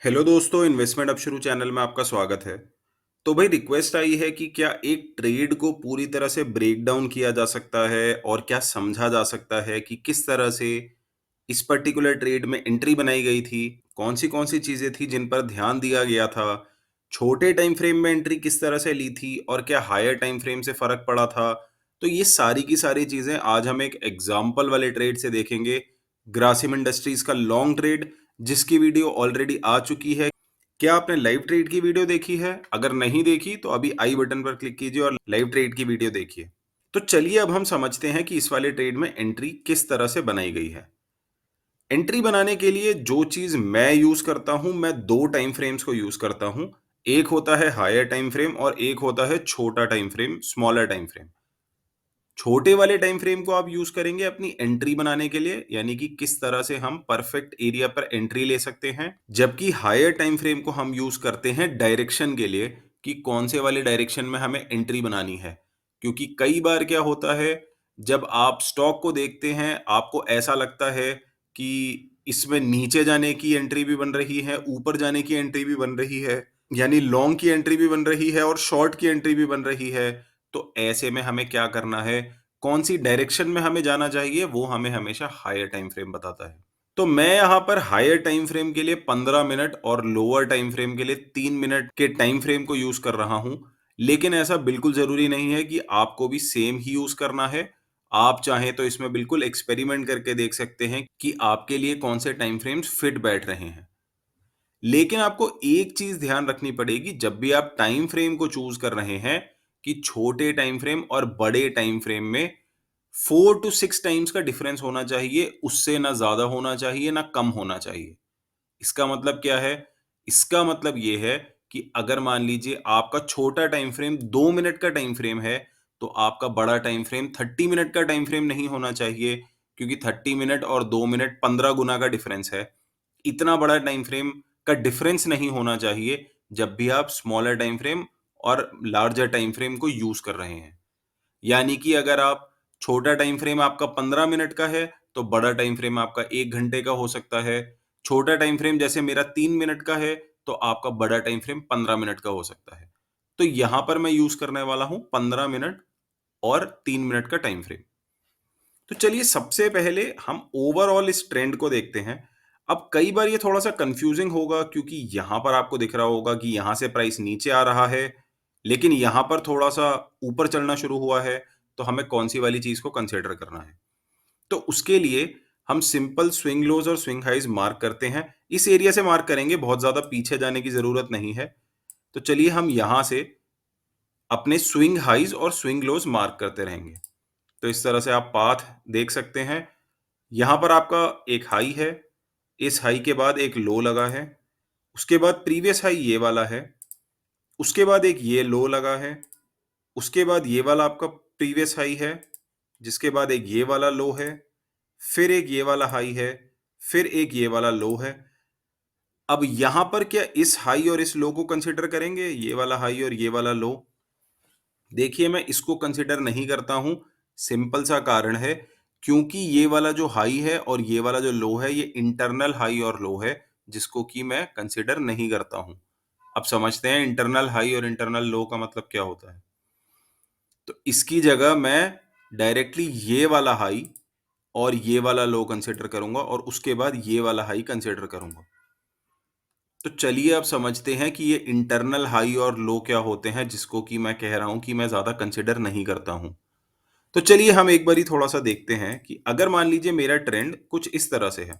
Hello दोस्तों, investment अब शुरू चैनल में आपका स्वागत है। तो भाई रिक्वेस्ट आई है कि क्या एक ट्रेड को पूरी तरह से ब्रेक डाउन किया जा सकता है और क्या समझा जा सकता है कि किस तरह से इस पर्टिकुलर ट्रेड में एंट्री बनाई गई थी, कौन सी चीजें थी जिन पर ध्यान दिया गया था, छोटे टाइम फ्रेम में एंट्री किस तरह से ली थी और क्या हायर टाइम फ्रेम से फर्क पड़ा था। तो ये सारी की सारी चीजें आज हम एक एग्जाम्पल वाले ट्रेड से देखेंगे। ग्रासिम इंडस्ट्रीज का लॉन्ग ट्रेड, जिसकी वीडियो ऑलरेडी आ चुकी है। क्या आपने लाइव ट्रेड की वीडियो देखी है? अगर नहीं देखी तो अभी आई बटन पर क्लिक कीजिए और लाइव ट्रेड की वीडियो देखिए। तो चलिए अब हम समझते हैं कि इस वाले ट्रेड में एंट्री किस तरह से बनाई गई है। एंट्री बनाने के लिए जो चीज मैं यूज करता हूं, मैं दो टाइम फ्रेम्स को यूज करता हूं। एक होता है हायर टाइम फ्रेम और एक होता है छोटा time frame, smaller time frame. छोटे वाले टाइम फ्रेम को आप यूज करेंगे अपनी एंट्री बनाने के लिए, यानी कि किस तरह से हम परफेक्ट एरिया पर एंट्री ले सकते हैं। जबकि हायर टाइम फ्रेम को हम यूज करते हैं डायरेक्शन के लिए, कि कौन से वाले डायरेक्शन में हमें एंट्री बनानी है। क्योंकि कई बार क्या होता है, जब आप स्टॉक को देखते हैं आपको ऐसा लगता है कि इसमें नीचे जाने की एंट्री भी बन रही है, ऊपर जाने की एंट्री भी बन रही है, यानी लॉन्ग की एंट्री भी बन रही है और शॉर्ट की एंट्री भी बन रही है। तो ऐसे में हमें क्या करना है, कौन सी डायरेक्शन में हमें जाना चाहिए, वो हमें हमेशा हायर टाइम फ्रेम बताता है। तो मैं यहाँ पर हायर टाइम फ्रेम के लिए 15 मिनट और लोअर टाइम फ्रेम के लिए 3 मिनट के टाइम फ्रेम को यूज कर रहा हूं। लेकिन ऐसा बिल्कुल जरूरी नहीं है कि आपको भी सेम ही यूज करना है। आप चाहें तो इसमें बिल्कुल एक्सपेरिमेंट करके देख सकते हैं कि आपके लिए कौन से टाइम फ्रेम्स फिट बैठ रहे हैं। लेकिन आपको एक चीज ध्यान रखनी पड़ेगी जब भी आप टाइम फ्रेम को चूज कर रहे हैं, कि छोटे टाइम फ्रेम और बड़े टाइम फ्रेम में 4 to 6 टाइम्स का डिफरेंस होना चाहिए। उससे ना ज्यादा होना चाहिए ना कम होना चाहिए। इसका मतलब क्या है? इसका मतलब ये है कि अगर मान लीजिए आपका छोटा टाइम फ्रेम 2 मिनट का टाइम फ्रेम है, तो आपका बड़ा टाइम फ्रेम 30 मिनट का टाइम फ्रेम नहीं होना चाहिए। क्योंकि 30 मिनट और 2 मिनट 15 गुना का डिफरेंस है। इतना बड़ा टाइम फ्रेम का डिफरेंस नहीं होना चाहिए जब भी आप स्मॉलर टाइम फ्रेम और लार्जर टाइम फ्रेम को यूज कर रहे हैं। यानी कि अगर आप छोटा टाइम फ्रेम आपका 15 मिनट का है, तो बड़ा टाइम फ्रेम आपका 1 घंटे का हो सकता है। छोटा टाइम फ्रेम जैसे मेरा 3 मिनट का है, तो आपका बड़ा टाइम फ्रेम 15 मिनट का हो सकता है। तो यहां पर मैं यूज करने वाला हूं 15 मिनट और 3 मिनट का टाइम फ्रेम। तो चलिए सबसे पहले हम ओवरऑल इस ट्रेंड को देखते हैं। अब कई बार ये थोड़ा सा कंफ्यूजिंग होगा, क्योंकि यहां पर आपको दिख रहा होगा कि यहां से प्राइस नीचे आ रहा है, लेकिन यहां पर थोड़ा सा ऊपर चलना शुरू हुआ है। तो हमें कौन सी वाली चीज को कंसिडर करना है? तो उसके लिए हम सिंपल स्विंग लोज और स्विंग हाइज मार्क करते हैं। इस एरिया से मार्क करेंगे, बहुत ज्यादा पीछे जाने की जरूरत नहीं है। तो चलिए हम यहां से अपने स्विंग हाइज और स्विंग लोज मार्क करते रहेंगे। तो इस तरह से आप पाथ देख सकते हैं। यहां पर आपका एक हाई है, इस हाई के बाद एक लो लगा है, उसके बाद प्रीवियस हाई ये वाला है, उसके बाद एक ये लो लगा है, उसके बाद ये वाला आपका प्रीवियस हाई है, जिसके बाद एक ये वाला लो है, फिर एक ये वाला हाई है, फिर एक ये वाला लो है। अब यहां पर क्या इस हाई और इस लो को कंसिडर करेंगे, ये वाला हाई और ये वाला लो? देखिए मैं इसको कंसिडर नहीं करता हूं। सिंपल सा कारण है, क्योंकि ये वाला जो हाई है और ये वाला जो लो है, ये इंटरनल हाई और लो है, जिसको कि मैं कंसिडर नहीं करता हूं। अब समझते हैं इंटरनल हाई और इंटरनल लो का मतलब क्या होता है। तो इसकी जगह मैं डायरेक्टली ये वाला हाई और ये वाला लो कंसिडर करूंगा और उसके बाद ये वाला हाई कंसिडर करूंगा। तो चलिए अब समझते हैं कि ये इंटरनल हाई और लो क्या होते हैं, जिसको कि मैं कह रहा हूं कि मैं ज्यादा कंसिडर नहीं करता हूं। तो चलिए हम एक बारी थोड़ा सा देखते हैं कि अगर मान लीजिए मेरा ट्रेंड कुछ इस तरह से है,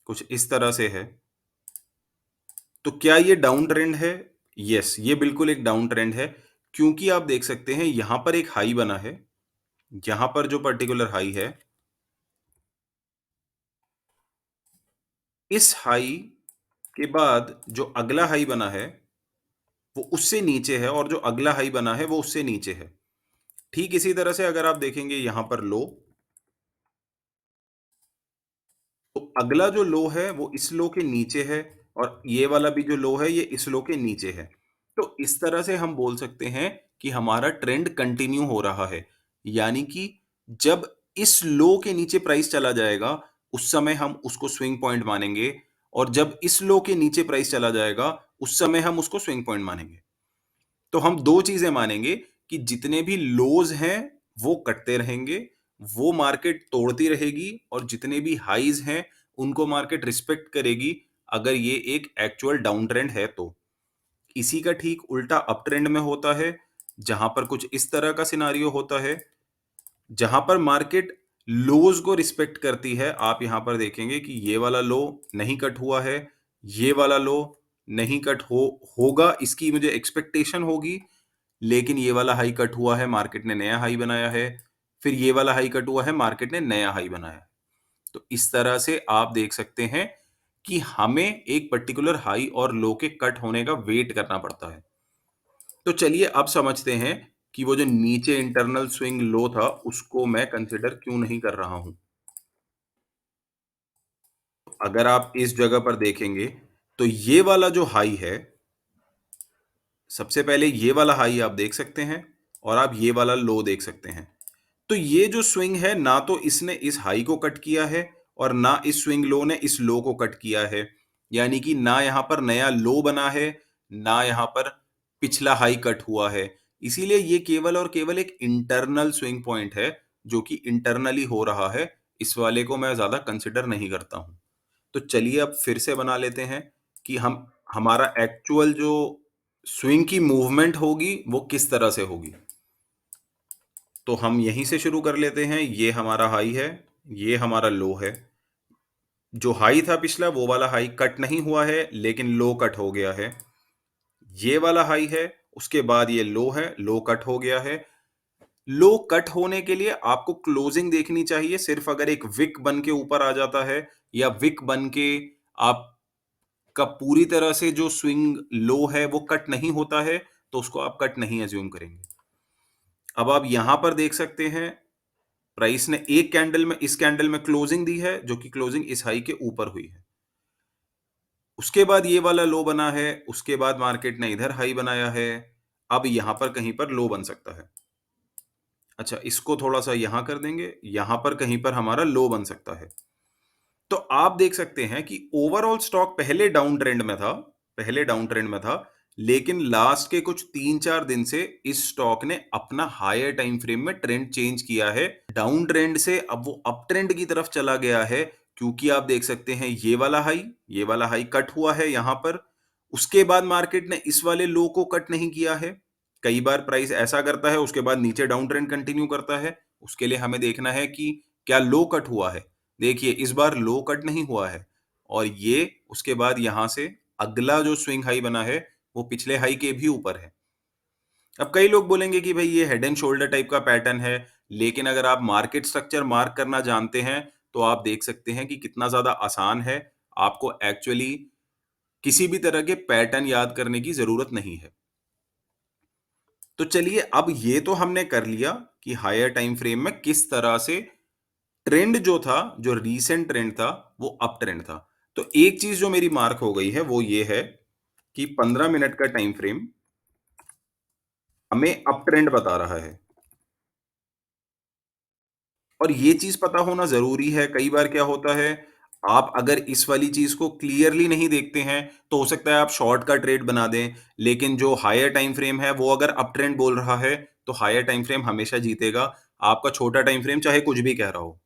कुछ इस तरह से है, तो क्या ये डाउन ट्रेंड है? यस, ये बिल्कुल एक डाउन ट्रेंड है। क्योंकि आप देख सकते हैं यहां पर एक हाई बना है, यहां पर जो पर्टिकुलर हाई है, इस हाई के बाद जो अगला हाई बना है वो उससे नीचे है, और जो अगला हाई बना है वो उससे नीचे है। ठीक इसी तरह से अगर आप देखेंगे यहां पर लो, तो अगला जो लो है वो इस लो के नीचे है, और ये वाला भी जो लो है ये इस लो के नीचे है। तो इस तरह से हम बोल सकते हैं कि हमारा ट्रेंड कंटिन्यू हो रहा है। यानी कि जब इस लो के नीचे प्राइस चला जाएगा, उस समय हम उसको स्विंग पॉइंट मानेंगे, और जब इस लो के नीचे प्राइस चला जाएगा, उस समय हम उसको स्विंग पॉइंट मानेंगे। तो हम 2 चीज़ें मानेंगे कि जितने भी लोज़ हैं, वो कटते रहेंगे, वो मार्केट तोड़ती रहेगी और जितने भी हाइज़ हैं, उनको मार्केट रिस्पेक्ट करेगी, अगर ये एक एक्चुअल डाउन ट्रेंड है तो। इसी का ठीक उल्टा अप ट्रेंड में होता है, जहाँ पर कुछ इस तरह का सिनेरियो होता है, जहाँ पर मार्केट लोज़ को रिस्पेक्ट करती है। आप यहाँ पर देखेंगे कि ये वाला लो नहीं कट हुआ है, ये वाला लो नहीं कट होगा, इसकी मुझे एक्सपेक्टेशन होगी, लेकिन ये वाला हाई कट हुआ है, मार्केट ने नया हाई बनाया है। फिर ये वाला हाई कट हुआ है, मार्केट ने नया हाई बनाया है। तो इस तरह से आप देख सकते हैं कि हमें एक पर्टिकुलर हाई और लो के कट होने का वेट करना पड़ता है। तो चलिए अब समझते हैं कि वो जो नीचे इंटरनल स्विंग लो था, उसको मैं कंसीडर क्यों नहीं कर रहा हूं। अगर आप इस जगह पर देखेंगे, तो ये वाला जो हाई है, सबसे पहले ये वाला हाई आप देख सकते हैं और आप ये वाला लो देख सकते हैं। तो ये जो स्विंग है, ना तो इसने इस हाई को कट किया है और ना इस स्विंग लो ने इस लो को कट किया है। यानी कि ना यहां पर नया लो बना है, ना यहां पर पिछला हाई कट हुआ है। इसीलिए ये केवल और केवल एक इंटरनल स्विंग पॉइंट है, जो कि इंटरनली हो रहा है। इस वाले को मैं ज्यादा कंसिडर नहीं करता हूं। तो चलिए अब फिर से बना लेते हैं कि हम हमारा एक्चुअल जो स्विंग की मूवमेंट होगी, वो किस तरह से होगी। तो हम यहीं से शुरू कर लेते हैं। ये हमारा हाई है, ये हमारा लो है। जो हाई था पिछला, वो वाला हाई कट नहीं हुआ है, लेकिन लो कट हो गया है। ये वाला हाई है, उसके बाद ये लो है, लो कट हो गया है। लो कट होने के लिए आपको क्लोजिंग देखनी चाहिए। सिर्फ अगर एक विक बन के ऊपर आ जाता है या विक बन के आपका पूरी तरह से जो स्विंग लो है वो कट नहीं होता है, तो उसको आप कट नहीं एज्यूम करेंगे। अब आप यहां पर देख सकते हैं, प्राइस ने एक कैंडल में, इस कैंडल में क्लोजिंग दी है, जो कि क्लोजिंग इस हाई के ऊपर हुई है। उसके बाद ये वाला लो बना है, उसके बाद मार्केट ने इधर हाई बनाया है। अब यहां पर कहीं पर लो बन सकता है। अच्छा, इसको थोड़ा सा यहां कर देंगे, यहां पर कहीं पर हमारा लो बन सकता है। तो आप देख सकते हैं कि ओवरऑल स्टॉक पहले डाउन ट्रेंड में था, पहले डाउन ट्रेंड में था, लेकिन लास्ट के कुछ 3-4 दिन से इस स्टॉक ने अपना हायर टाइम फ्रेम में ट्रेंड चेंज किया है। डाउन ट्रेंड से अब वो अप ट्रेंड की तरफ चला गया है, क्योंकि आप देख सकते हैं ये वाला हाई कट हुआ है यहां पर। उसके बाद मार्केट ने इस वाले लो को कट नहीं किया है। कई बार प्राइस ऐसा करता है, उसके बाद नीचे डाउन ट्रेंड कंटिन्यू करता है। उसके लिए हमें देखना है कि क्या लो कट हुआ है। देखिए, इस बार लो कट नहीं हुआ है और ये उसके बाद यहां से अगला जो स्विंग हाई बना है, वो पिछले हाई के भी ऊपर है। अब कई लोग बोलेंगे कि भाई ये हेड एंड शोल्डर टाइप का पैटर्न है, लेकिन अगर आप मार्केट स्ट्रक्चर मार्क करना जानते हैं, तो आप देख सकते हैं कि कितना ज्यादा आसान है। आपको एक्चुअली किसी भी तरह के पैटर्न याद करने की जरूरत नहीं है। तो चलिए, अब ये तो हमने कर लिया कि हायर टाइम फ्रेम में किस तरह से ट्रेंड जो था, जो रीसेंट ट्रेंड था, वो अप ट्रेंड था। तो एक चीज जो मेरी मार्क हो गई है, वो ये है कि 15 मिनट का टाइम फ्रेम हमें अप ट्रेंड बता रहा है। और ये चीज पता होना जरूरी है। कई बार क्या होता है, आप अगर इस वाली चीज को क्लियरली नहीं देखते हैं, तो हो सकता है आप शॉर्ट का ट्रेड बना दें, लेकिन जो हायर टाइम फ्रेम है, वो अगर अप ट्रेंड बोल रहा है, तो हायर टाइम फ्रेम हमेशा जीतेगा, आपका छोटा टाइम फ्रेम चाहे कुछ भी कह रहा हो।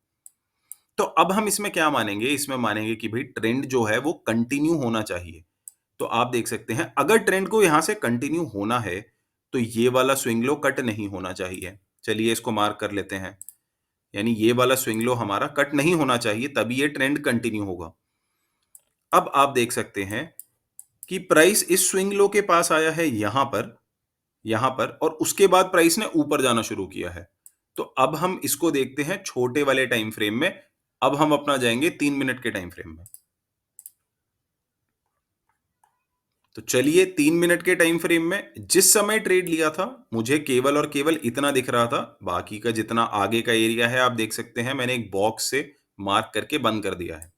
तो अब हम इसमें क्या मानेंगे, इसमें मानेंगे कि भाई ट्रेंड जो है वो कंटिन्यू होना चाहिए। तो आप देख सकते हैं, अगर ट्रेंड को यहां से कंटिन्यू होना है, तो ये वाला स्विंग लो कट नहीं होना चाहिए। चलिए इसको मार्क कर लेते हैं। यानी ये वाला स्विंग लो हमारा कट नहीं होना चाहिए, तभी ये ट्रेंड कंटिन्यू होगा। अब आप देख सकते हैं कि प्राइस इस स्विंग लो के पास आया है यहां पर और उसके बाद प्राइस ने ऊपर जाना शुरू किया है। तो अब हम इसको देखते हैं छोटे वाले टाइम फ्रेम में। अब हम अपना जाएंगे 3 मिनट के टाइम फ्रेम में। तो चलिए, 3 मिनट के टाइम फ्रेम में जिस समय ट्रेड लिया था, मुझे केवल और केवल इतना दिख रहा था। बाकी का जितना आगे का एरिया है, आप देख सकते हैं मैंने एक बॉक्स से मार्क करके बंद कर दिया है।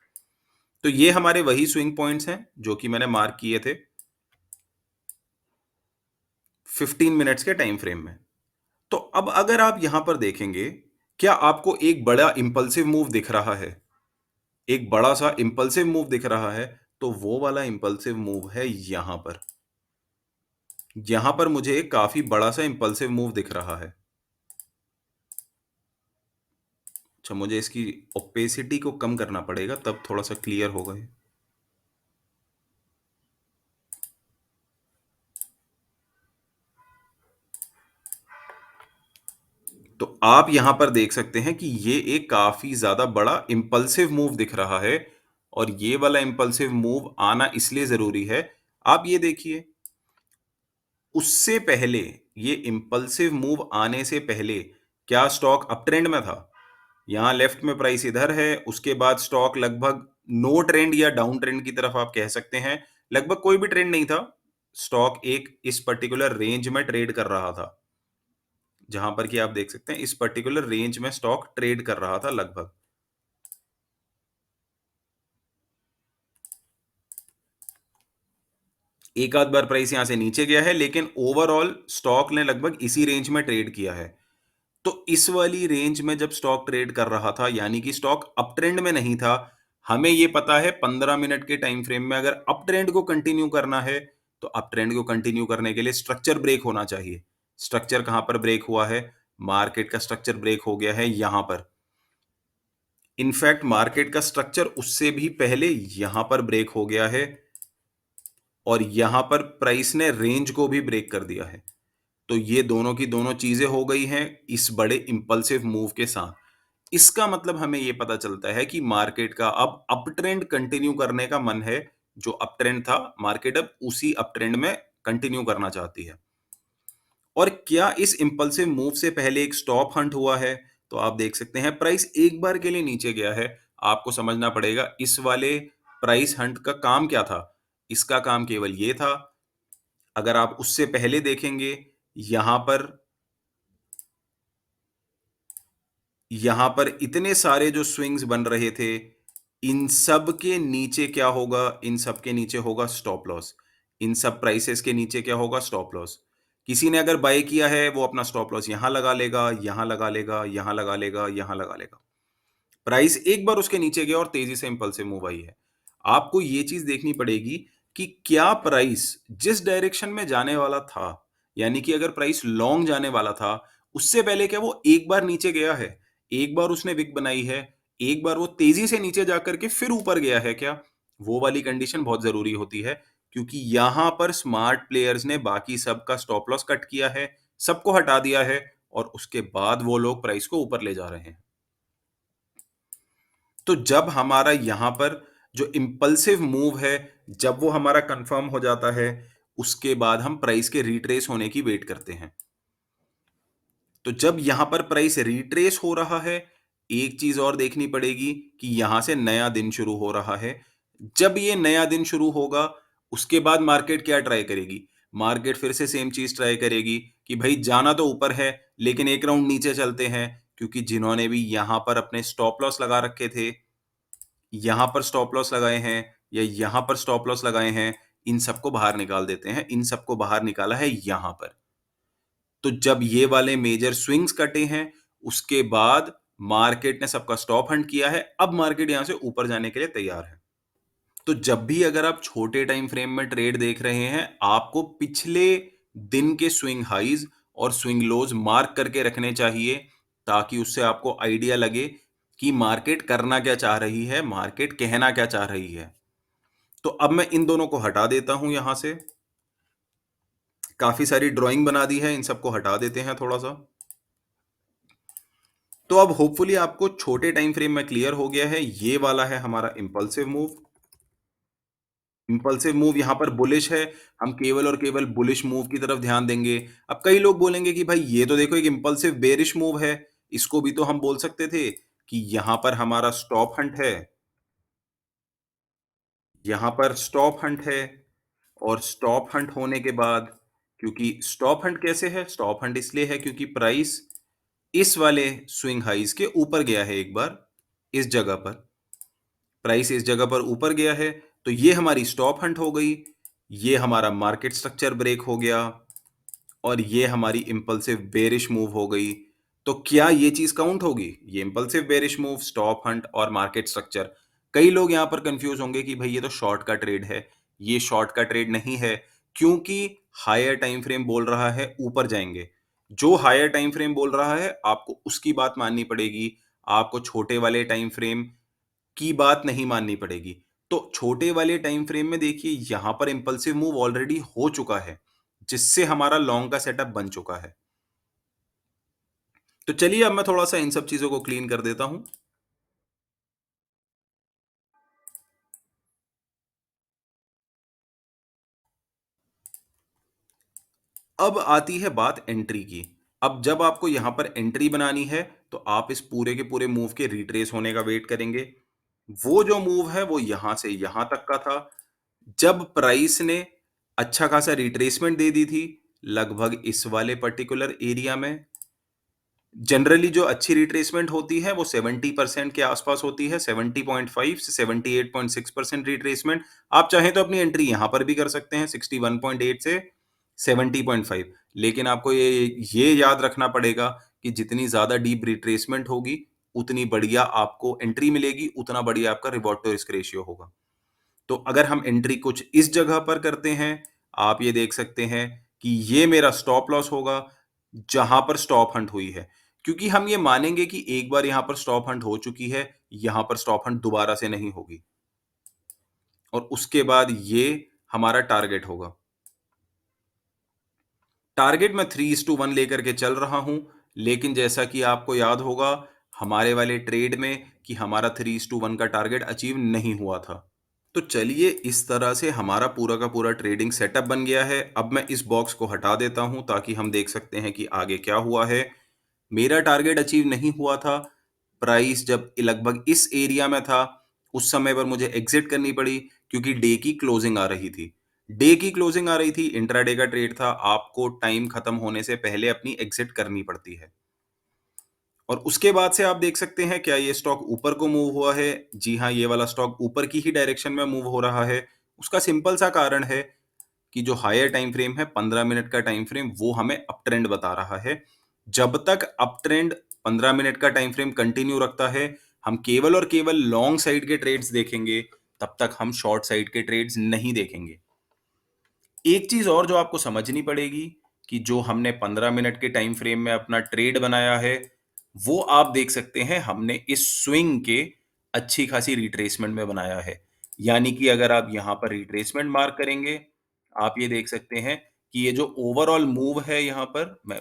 तो ये हमारे वही स्विंग पॉइंट्स हैं जो कि मैंने मार्क किए थे 15 मिनट्स के टाइम फ्रेम में। तो अब अगर आप यहां पर देखेंगे, क्या आपको एक बड़ा इंपल्सिव मूव दिख रहा है? एक बड़ा सा इंपल्सिव मूव दिख रहा है। तो वो वाला इम्पल्सिव मूव है यहाँ पर। यहाँ पर मुझे एक काफ़ी बड़ा-सा इम्पल्सिव मूव दिख रहा है। अच्छा, मुझे इसकी ओपेसिटी को कम करना पड़ेगा, तब थोड़ा-सा क्लियर होगा ये। तो आप यहाँ पर देख सकते हैं कि ये एक काफ़ी ज़्यादा बड़ा इम्पल्सिव मूव दिख रहा है और ये वाला इम्पल्सिव मूव आना इसलिए ज़रूरी है, आप ये देखिए, उससे पहले, ये इम्पल्सिव मूव आने से पहले, क्या स्टॉक अपट्रेंड में था? यहाँ लेफ्ट में प्राइस इधर है, उसके बाद स्टॉक लगभग नो ट्रेंड या डाउन ट्रेंड की तरफ आप कह सकते हैं, लगभग कोई भी ट्रेंड नहीं था। स्टॉक एक इस पर्टिकुलर रेंज में ट्रेड कर रहा था। जहां पर कि आप देख सकते हैं, इस पर्टिकुलर रेंज में स्टॉक ट्रेड कर रहा था लगभग। एक आध बार प्राइस यहां से नीचे गया है, लेकिन ओवरऑल स्टॉक ने लगभग इसी रेंज में ट्रेड किया है। तो इस वाली रेंज में जब स्टॉक ट्रेड कर रहा था, यानी कि स्टॉक अप ट्रेंड में नहीं था। हमें ये पता है 15 मिनट के टाइम फ्रेम में अगर अप ट्रेंड को कंटिन्यू करना है, तो अप ट्रेंड को कंटिन्यू करने के लिए स्ट्रक्चर ब्रेक होना चाहिए। स्ट्रक्चर कहां पर ब्रेक हुआ है? मार्केट का स्ट्रक्चर ब्रेक हो गया है यहां पर। इनफैक्ट मार्केट का स्ट्रक्चर उससे भी पहले यहां पर ब्रेक हो गया है और यहां पर प्राइस ने रेंज को भी ब्रेक कर दिया है। तो ये दोनों की दोनों चीजें हो गई हैं इस बड़े इंपल्सिव मूव के साथ। इसका मतलब हमें ये पता चलता है कि मार्केट का अब अप ट्रेंड कंटिन्यू करने का मन है। जो अप ट्रेंड था, मार्केट अब उसी अप ट्रेंड में कंटिन्यू करना चाहती है। और क्या इस इंपल्सिव मूव से पहले एक स्टॉप हंट हुआ है? तो आप देख सकते हैं प्राइस एक बार के लिए नीचे गया है। आपको समझना पड़ेगा इस वाले प्राइस हंट का काम क्या था। इसका काम केवल ये था, अगर आप उससे पहले देखेंगे, यहां पर यहां पर इतने सारे जो स्विंग्स बन रहे थे, इन सब के नीचे क्या होगा? इन सब के नीचे होगा स्टॉप लॉस। इन सब प्राइसेस के नीचे क्या होगा? Stop loss. किसी ने अगर बाय किया है, वो अपना स्टॉप लॉस यहां लगा लेगा, यहां लगा लेगा, यहां लगा लेगा, यहां लगा लेगा। प्राइस एक बार उसके नीचे गया और तेजी से इंपल्सिव मूव आई है। आपको ये चीज देखनी पड़ेगी कि क्या प्राइस जिस डायरेक्शन में जाने वाला था, यानी कि अगर प्राइस लॉन्ग जाने वाला था, उससे पहले क्या वो एक बार नीचे गया है? एक बार उसने विक बनाई है, एक बार वो तेजी से नीचे जाकर के फिर ऊपर गया है क्या? वो वाली कंडीशन बहुत जरूरी होती है, क्योंकि यहां पर स्मार्ट प्लेयर्स ने बाकी सबका स्टॉप लॉस कट किया है, सबको हटा दिया है और उसके बाद वो लोग प्राइस को ऊपर ले जा रहे हैं। तो जब हमारा यहां पर जो इंपल्सिव मूव है, जब वो हमारा कंफर्म हो जाता है, उसके बाद हम प्राइस के रिट्रेस होने की वेट करते हैं। तो जब यहां पर प्राइस रिट्रेस हो रहा है, एक चीज और देखनी पड़ेगी कि यहां से नया दिन शुरू हो रहा है। जब ये नया दिन शुरू होगा, उसके बाद मार्केट क्या ट्राई करेगी? मार्केट फिर से सेम चीज ट्राई करेगी कि भाई जाना तो ऊपर है, लेकिन एक राउंड नीचे चलते हैं, क्योंकि जिन्होंने भी यहां पर अपने स्टॉप लॉस लगा रखे थे, यहां पर स्टॉप लॉस लगाए हैं या यहां पर स्टॉप लॉस लगाए हैं, इन सबको बाहर निकाल देते हैं। इन सबको बाहर निकाला है यहां पर। तो जब ये वाले मेजर स्विंग्स कटे हैं, उसके बाद मार्केट ने सबका स्टॉप हंट किया है। अब मार्केट यहां से ऊपर जाने के लिए तैयार है। तो जब भी अगर आप छोटे टाइम फ्रेम में ट्रेड देख रहे हैं, आपको पिछले दिन के स्विंग हाइज और स्विंग लोज मार्क करके रखने चाहिए, ताकि उससे आपको आइडिया लगे कि मार्केट करना क्या चाह रही है, मार्केट कहना क्या चाह रही है। तो अब मैं इन दोनों को हटा देता हूं यहां से। काफी सारी ड्राइंग बना दी है, इन सबको हटा देते हैं थोड़ा सा। तो अब होपफुली आपको छोटे टाइम फ्रेम में क्लियर हो गया है। ये वाला है हमारा इंपल्सिव मूव। इंपल्सिव मूव यहाँ पर बुलिश है। हम केवल और केवल बुलिश मूव की तरफ ध्यान देंगे। अब कई लोग बोलेंगे कि भाई ये तो देखो एक इंपल्सिव बेरिश मूव है, इसको भी तो हम बोल सकते थे कि यहाँ पर हमारा स्टॉप हंट है, यहाँ पर स्टॉप हंट है और स्टॉप हंट होने के बाद, क्योंकि स्टॉप हंट कैसे है? स्टॉप हंट इसलिए है क्योंकि प्राइस इस वाले स्विंग हाइज के ऊपर गया है एक बार, इस जगह पर प्राइस इस जगह पर ऊपर गया है, तो ये हमारी स्टॉप हंट हो गई। ये हमारा मार्केट स्ट्रक्चर ब्रेक हो गया और ये हमारी इंपल्सिव बेरिश मूव हो गई। तो क्या ये चीज काउंट होगी? ये impulsive bearish move, stop Hunt और मार्केट स्ट्रक्चर कई लोग यहाँ पर कंफ्यूज होंगे कि भाई ये तो शॉर्ट का ट्रेड है। ये शॉर्ट का ट्रेड नहीं है, क्योंकि हायर टाइम फ्रेम बोल रहा है ऊपर जाएंगे। जो हायर टाइम फ्रेम बोल रहा है आपको उसकी बात माननी पड़ेगी। आपको छोटे वाले टाइम फ्रेम की बात नहीं माननी पड़ेगी। तो छोटे वाले टाइम फ्रेम में देखिए यहां पर इंपल्सिव मूव ऑलरेडी हो चुका है, जिससे हमारा लॉन्ग का सेटअप बन चुका है। तो चलिए अब मैं थोड़ा सा इन सब चीजों को क्लीन कर देता हूं। अब आती है बात एंट्री की। अब जब आपको यहां पर एंट्री बनानी है, तो आप इस पूरे के पूरे मूव के रिट्रेस होने का वेट करेंगे। वो जो मूव है वो यहां से यहां तक का था। जब प्राइस ने अच्छा खासा रिट्रेसमेंट दे दी थी, लगभग इस वाले पर्टिकुलर एरिया में। जनरली जो अच्छी रिट्रेसमेंट होती है वो 70% के आसपास होती है। 70.5 से 78.6% रिट्रेसमेंट। आप चाहें तो अपनी एंट्री यहां पर भी कर सकते हैं 61.8 से 70.5। लेकिन आपको ये याद रखना पड़ेगा कि जितनी ज्यादा डीप रिट्रेसमेंट होगी, उतनी बढ़िया आपको एंट्री मिलेगी, उतना बढ़िया आपका रिवॉर्ड टू रिस्क रेशियो होगा। तो अगर हम एंट्री कुछ इस जगह पर करते हैं, आप ये देख सकते हैं कि ये मेरा स्टॉप लॉस होगा, जहां पर स्टॉप हंट हुई है। क्योंकि हम ये मानेंगे कि एक बार यहां पर स्टॉप हंट हो चुकी है, यहां पर स्टॉप हंट दोबारा से नहीं होगी। और उसके बाद ये हमारा टारगेट होगा। टारगेट मैं 3:1 लेकर के चल रहा हूं, लेकिन जैसा कि आपको याद होगा हमारे वाले ट्रेड में कि हमारा 3:1 का टारगेट अचीव नहीं हुआ था। तो चलिए इस तरह से हमारा पूरा का पूरा ट्रेडिंग सेटअप बन गया है। अब मैं इस बॉक्स को हटा देता हूं ताकि हम देख सकते हैं कि आगे क्या हुआ है। मेरा टारगेट अचीव नहीं हुआ था। प्राइस जब लगभग इस एरिया में था, उस समय पर मुझे एग्जिट करनी पड़ी, क्योंकि डे की क्लोजिंग आ रही थी। डे की क्लोजिंग आ रही थी, इंट्राडे का ट्रेड था, आपको टाइम खत्म होने से पहले अपनी एग्जिट करनी पड़ती है। और उसके बाद से आप देख सकते हैं क्या ये स्टॉक ऊपर को मूव हुआ है। जी हाँ, ये वाला स्टॉक ऊपर की ही डायरेक्शन में मूव हो रहा है। उसका सिंपल सा कारण है कि जो हायर टाइम फ्रेम है 15 मिनट का टाइम फ्रेम, वो हमें अप ट्रेंड बता रहा है। जब तक अप ट्रेंड 15 मिनट का टाइम फ्रेम कंटिन्यू रखता है, हम केवल और केवल लॉन्ग साइड के ट्रेड्स देखेंगे। तब तक हम शॉर्ट साइड के ट्रेड्स नहीं देखेंगे। एक चीज और जो आपको समझनी पड़ेगी कि जो हमने 15 मिनट के टाइम फ्रेम में अपना ट्रेड बनाया है, वो आप देख सकते हैं हमने इस स्विंग के अच्छी खासी रिट्रेसमेंट में बनाया है। यानी कि अगर आप यहां पर रिट्रेसमेंट मार्क करेंगे, आप ये देख सकते हैं कि ये जो ओवरऑल मूव है, यहां पर मैं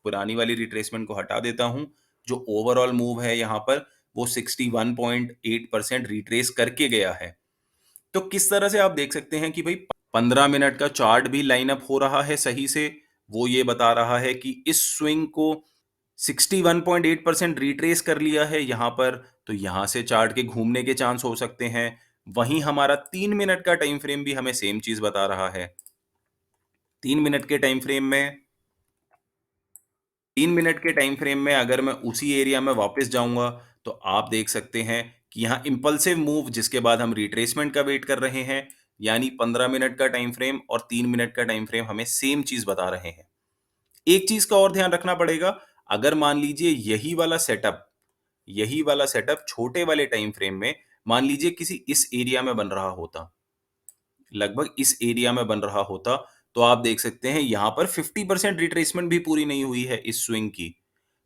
पुरानी वाली रिट्रेसमेंट को हटा देता हूं। जो ओवरऑल मूव है यहां पर, वो 61.8% रिट्रेस करके गया है। तो किस तरह से आप देख सकते हैं कि भाई 15 मिनट का चार्ट भी लाइन अप हो रहा है सही से। वो ये बता रहा है कि इस स्विंग को 61.8% रिट्रेस कर लिया है यहां पर। तो यहां से चार्ट के घूमने के चांस हो सकते हैं। वहीं हमारा 3 मिनट का टाइम फ्रेम भी हमें सेम चीज बता रहा है। 3 मिनट के टाइम फ्रेम में 3 मिनट के टाइम फ्रेम में अगर मैं उसी एरिया में वापस जाऊंगा, तो आप देख सकते हैं कि यहाँ इंपल्सिव मूव, जिसके बाद हम रिट्रेसमेंट का वेट कर रहे हैं। यानी 15 मिनट का टाइम फ्रेम और 3 मिनट का टाइम फ्रेम हमें सेम चीज बता रहे हैं। एक चीज का और ध्यान रखना पड़ेगा। अगर मान लीजिए यही वाला सेटअप छोटे वाले टाइम फ्रेम में मान लीजिए किसी इस एरिया में बन रहा होता, लगभग इस एरिया में बन रहा होता, तो आप देख सकते हैं यहां पर 50% रिट्रेसमेंट भी पूरी नहीं हुई है इस स्विंग की।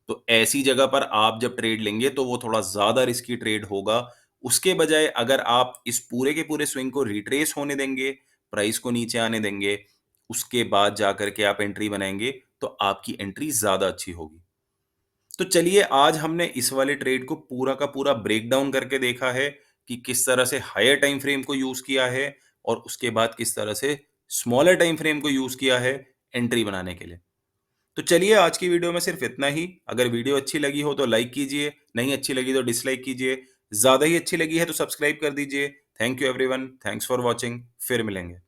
तो ऐसी जगह पर आप जब ट्रेड लेंगे तो वो थोड़ा ज्यादा रिस्की ट्रेड होगा। उसके बजाय अगर आप इस पूरे के पूरे स्विंग को रिट्रेस होने देंगे, प्राइस को नीचे आने देंगे, उसके बाद जाकर के आप एंट्री बनाएंगे, तो आपकी एंट्री ज्यादा अच्छी होगी। तो चलिए आज हमने इस वाले ट्रेड को पूरा का पूरा ब्रेक डाउन करके देखा है कि किस तरह से हायर टाइम फ्रेम को यूज किया है, और उसके बाद किस तरह से स्मॉलर टाइम फ्रेम को यूज किया है एंट्री बनाने के लिए। तो चलिए आज की वीडियो में सिर्फ इतना ही। अगर वीडियो अच्छी लगी हो तो लाइक कीजिए, नहीं अच्छी लगी तो डिसलाइक कीजिए, ज्यादा ही अच्छी लगी है तो सब्सक्राइब कर दीजिए। Thank you everyone, thanks for watching, फिर मिलेंगे।